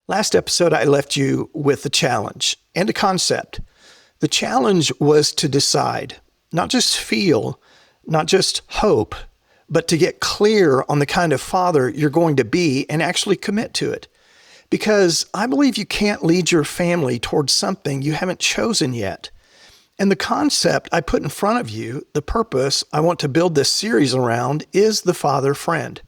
Last episode, I left you with a challenge and a concept. The challenge was to decide, not just feel, not just hope, but to get clear on the kind of father you're going to be and actually commit to it. Because I believe you can't lead your family towards something you haven't chosen yet. And the concept I put in front of you, the purpose I want to build this series around, is the father friend.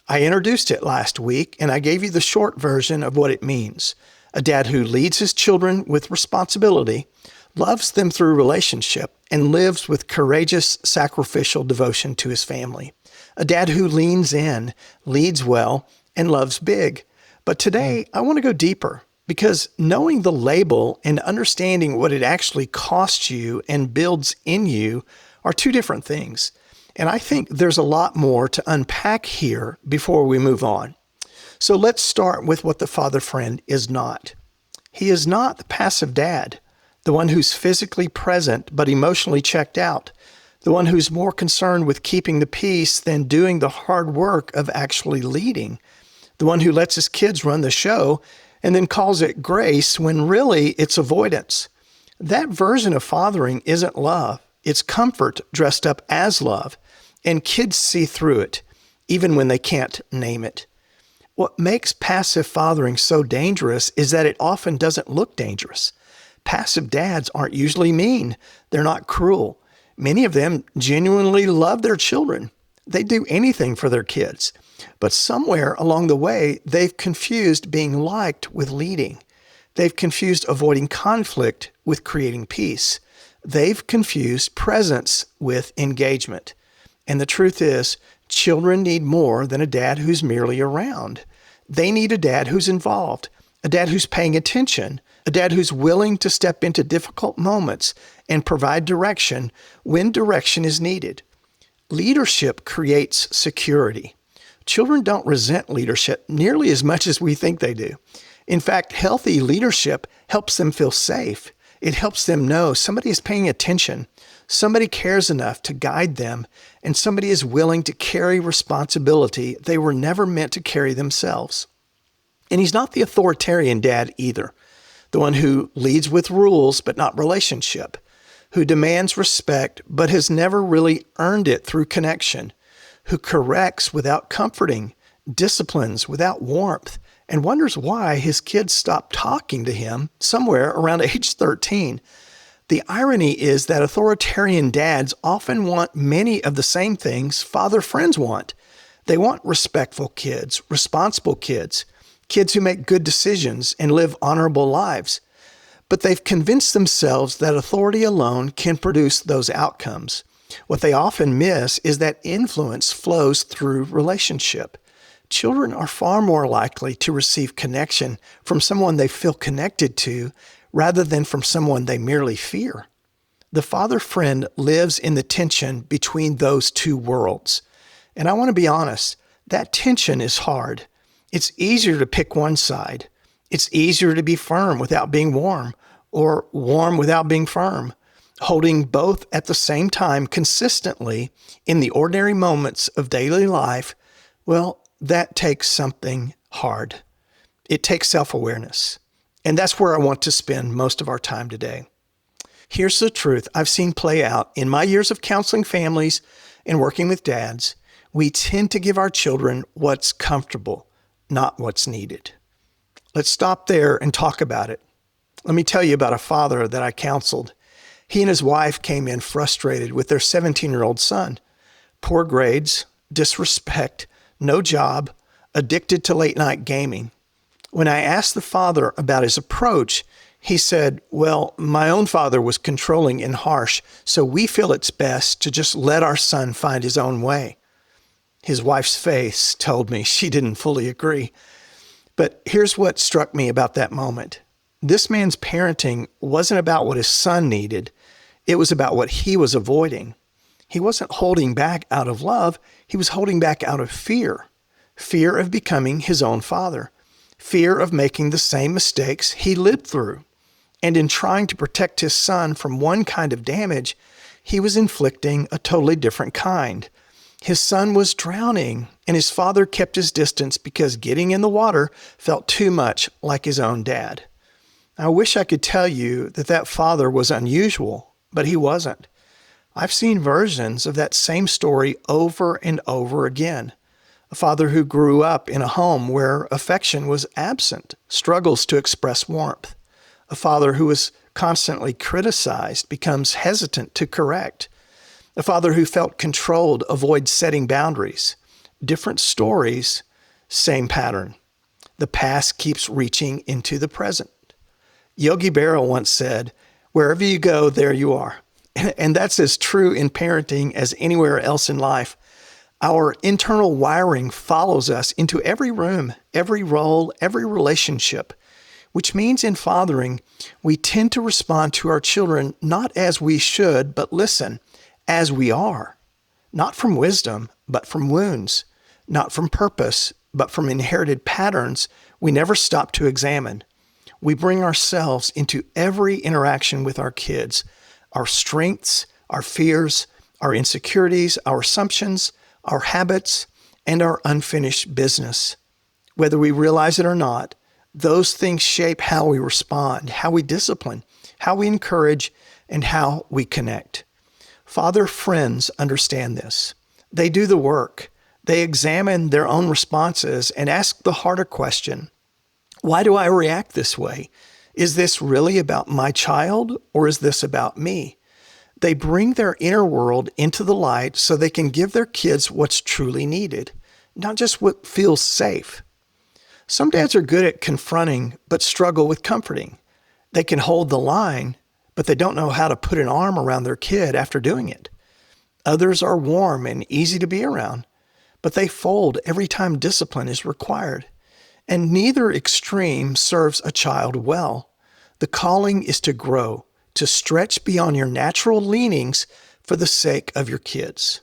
I introduced it last week, and I gave you the short version of what it means. A dad who leads his children with responsibility, loves them through relationship, and lives with courageous, sacrificial devotion to his family. A dad who leans in, leads well, and loves big. But today, I want to go deeper, because knowing the label and understanding what it actually costs you and builds in you are two different things. And I think there's a lot more to unpack here before we move on. So let's start with what the father friend is not. He is not the passive dad, the one who's physically present but emotionally checked out, the one who's more concerned with keeping the peace than doing the hard work of actually leading, the one who lets his kids run the show and then calls it grace when really it's avoidance. That version of fathering isn't love. It's comfort dressed up as love. And kids see through it, even when they can't name it. What makes passive fathering so dangerous is that it often doesn't look dangerous. Passive dads aren't usually mean. They're not cruel. Many of them genuinely love their children. They do anything for their kids. But somewhere along the way, they've confused being liked with leading. They've confused avoiding conflict with creating peace. They've confused presence with engagement. And the truth is, children need more than a dad who's merely around. They need a dad who's involved, a dad who's paying attention, a dad who's willing to step into difficult moments and provide direction when direction is needed. Leadership creates security. Children don't resent leadership nearly as much as we think they do. In fact, healthy leadership helps them feel safe. It helps them know somebody is paying attention. Somebody cares enough to guide them, and somebody is willing to carry responsibility they were never meant to carry themselves. And he's not the authoritarian dad either, the one who leads with rules but not relationship, who demands respect but has never really earned it through connection, who corrects without comforting, disciplines without warmth, and wonders why his kids stop talking to him somewhere around age 13. The irony is that authoritarian dads often want many of the same things father friends want. They want respectful kids, responsible kids, kids who make good decisions and live honorable lives. But they've convinced themselves that authority alone can produce those outcomes. What they often miss is that influence flows through relationship. Children are far more likely to receive connection from someone they feel connected to rather than from someone they merely fear. The father friend lives in the tension between those two worlds. And I want to be honest, that tension is hard. It's easier to pick one side. It's easier to be firm without being warm, or warm without being firm. Holding both at the same time consistently in the ordinary moments of daily life, well, that takes something hard. It takes self-awareness. And that's where I want to spend most of our time today. Here's the truth I've seen play out in my years of counseling families and working with dads. We tend to give our children what's comfortable, not what's needed. Let's stop there and talk about it. Let me tell you about a father that I counseled. He and his wife came in frustrated with their 17-year-old son. Poor grades, disrespect, no job, addicted to late-night gaming. When I asked the father about his approach, he said, well, my own father was controlling and harsh, so we feel it's best to just let our son find his own way. His wife's face told me she didn't fully agree. But here's what struck me about that moment. This man's parenting wasn't about what his son needed. It was about what he was avoiding. He wasn't holding back out of love. He was holding back out of fear. Fear of becoming his own father. Fear of making the same mistakes he lived through. And in trying to protect his son from one kind of damage, he was inflicting a totally different kind. His son was drowning, and his father kept his distance because getting in the water felt too much like his own dad. I wish I could tell you that that father was unusual, but he wasn't. I've seen versions of that same story over and over again. A father who grew up in a home where affection was absent struggles to express warmth. A father who is constantly criticized becomes hesitant to correct. A father who felt controlled avoids setting boundaries. Different stories, same pattern. The past keeps reaching into the present. Yogi Berra once said, "Wherever you go, there you are." And that's as true in parenting as anywhere else in life. Our internal wiring follows us into every room, every role, every relationship, which means in fathering, we tend to respond to our children not as we should, but listen, as we are. Not from wisdom, but from wounds. Not from purpose, but from inherited patterns we never stop to examine. We bring ourselves into every interaction with our kids, our strengths, our fears, our insecurities, our assumptions, our habits, and our unfinished business. Whether we realize it or not, those things shape how we respond, how we discipline, how we encourage, and how we connect. Father friends understand this. They do the work. They examine their own responses and ask the harder question, why do I react this way? Is this really about my child, or is this about me? They bring their inner world into the light so they can give their kids what's truly needed, not just what feels safe. Some dads are good at confronting, but struggle with comforting. They can hold the line, but they don't know how to put an arm around their kid after doing it. Others are warm and easy to be around, but they fold every time discipline is required. And neither extreme serves a child well. The calling is to grow, to stretch beyond your natural leanings for the sake of your kids.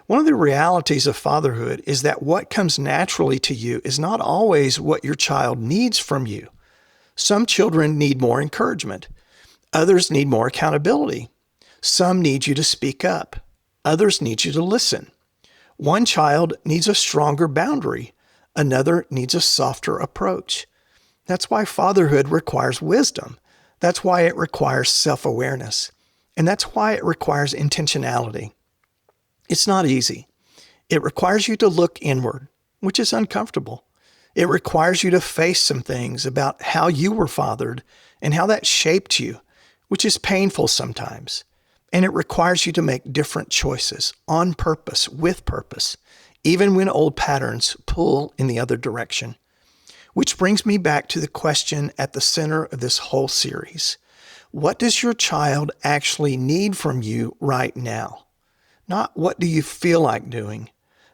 One of the realities of fatherhood is that what comes naturally to you is not always what your child needs from you. Some children need more encouragement. Others need more accountability. Some need you to speak up. Others need you to listen. One child needs a stronger boundary. Another needs a softer approach. That's why fatherhood requires wisdom. That's why it requires self-awareness. And that's why it requires intentionality. It's not easy. It requires you to look inward, which is uncomfortable. It requires you to face some things about how you were fathered and how that shaped you, which is painful sometimes. And it requires you to make different choices on purpose, with purpose, even when old patterns pull in the other direction. Which brings me back to the question at the center of this whole series. What does your child actually need from you right now? Not what do you feel like doing,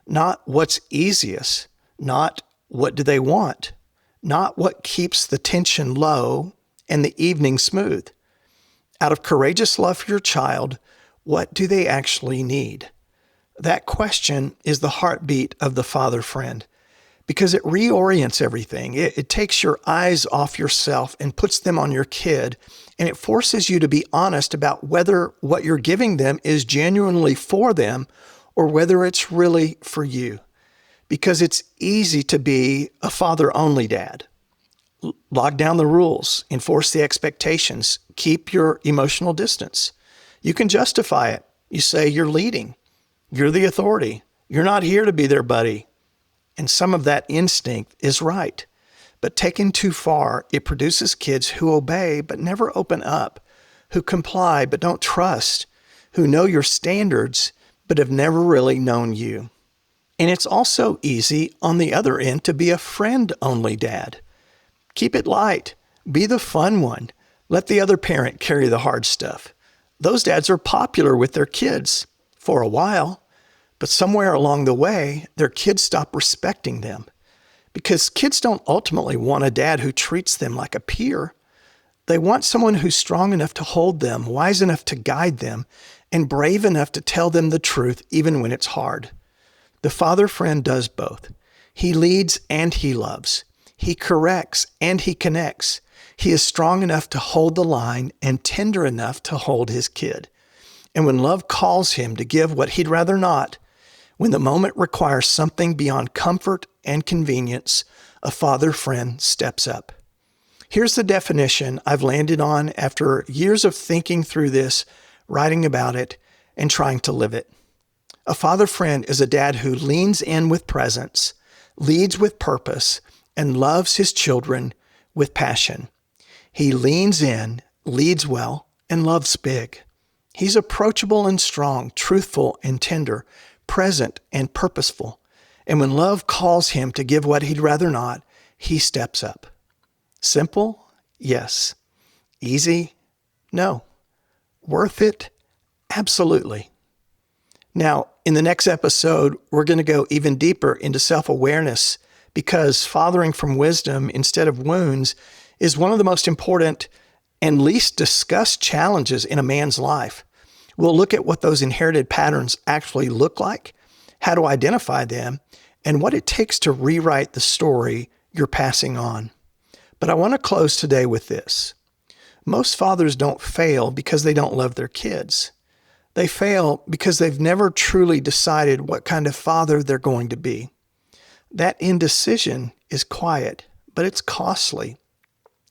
not what's easiest, not what do they want, not what keeps the tension low and the evening smooth. Out of courageous love for your child, what do they actually need? That question is the heartbeat of the father friend because it reorients everything. It takes your eyes off yourself and puts them on your kid, and it forces you to be honest about whether what you're giving them is genuinely for them or whether it's really for you. Because it's easy to be a father-only dad. Log down the rules, enforce the expectations, keep your emotional distance. You can justify it. You say you're leading. You're the authority. You're not here to be their buddy. And some of that instinct is right. But taken too far, it produces kids who obey but never open up, who comply but don't trust, who know your standards but have never really known you. And it's also easy on the other end to be a friend-only dad. Keep it light. Be the fun one. Let the other parent carry the hard stuff. Those dads are popular with their kids for a while. But somewhere along the way, their kids stop respecting them because kids don't ultimately want a dad who treats them like a peer. They want someone who's strong enough to hold them, wise enough to guide them, and brave enough to tell them the truth even when it's hard. The father friend does both. He leads and he loves. He corrects and he connects. He is strong enough to hold the line and tender enough to hold his kid. And when love calls him to give what he'd rather not, When the moment requires something beyond comfort and convenience, a father friend steps up. Here's the definition I've landed on after years of thinking through this, writing about it, and trying to live it. A father friend is a dad who leans in with presence, leads with purpose, and loves his children with passion. He leans in, leads well, and loves big. He's approachable and strong, truthful and tender, present and purposeful. And when love calls him to give what he'd rather not, he steps up. Simple? Yes. Easy? No. Worth it? Absolutely. Now, in the next episode, we're going to go even deeper into self-awareness because fathering from wisdom instead of wounds is one of the most important and least discussed challenges in a man's life. We'll look at what those inherited patterns actually look like, how to identify them, and what it takes to rewrite the story you're passing on. But I want to close today with this. Most fathers don't fail because they don't love their kids. They fail because they've never truly decided what kind of father they're going to be. That indecision is quiet, but it's costly.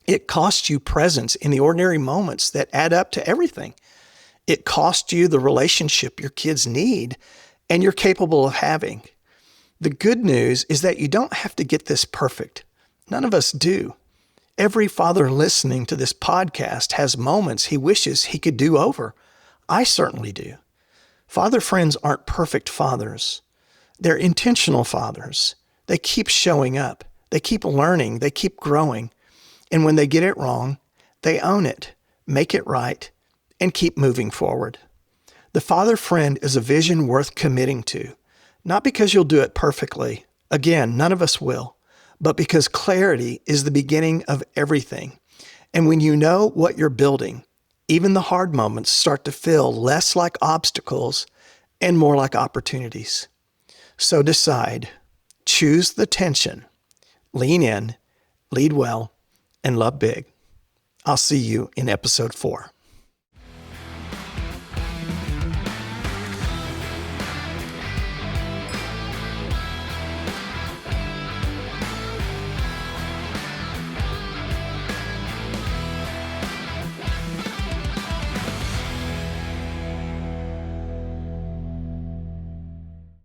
It costs you presence in the ordinary moments that add up to everything. It costs you the relationship your kids need and you're capable of having. The good news is that you don't have to get this perfect. None of us do. Every father listening to this podcast has moments he wishes he could do over. I certainly do. Father friends aren't perfect fathers. They're intentional fathers. They keep showing up. They keep learning. They keep growing. And when they get it wrong, they own it, make it right, and keep moving forward. The father friend is a vision worth committing to, not because you'll do it perfectly. Again, none of us will, but because clarity is the beginning of everything. And when you know what you're building, even the hard moments start to feel less like obstacles and more like opportunities. So decide, choose the tension, lean in, lead well, and love big. I'll see you in episode 4.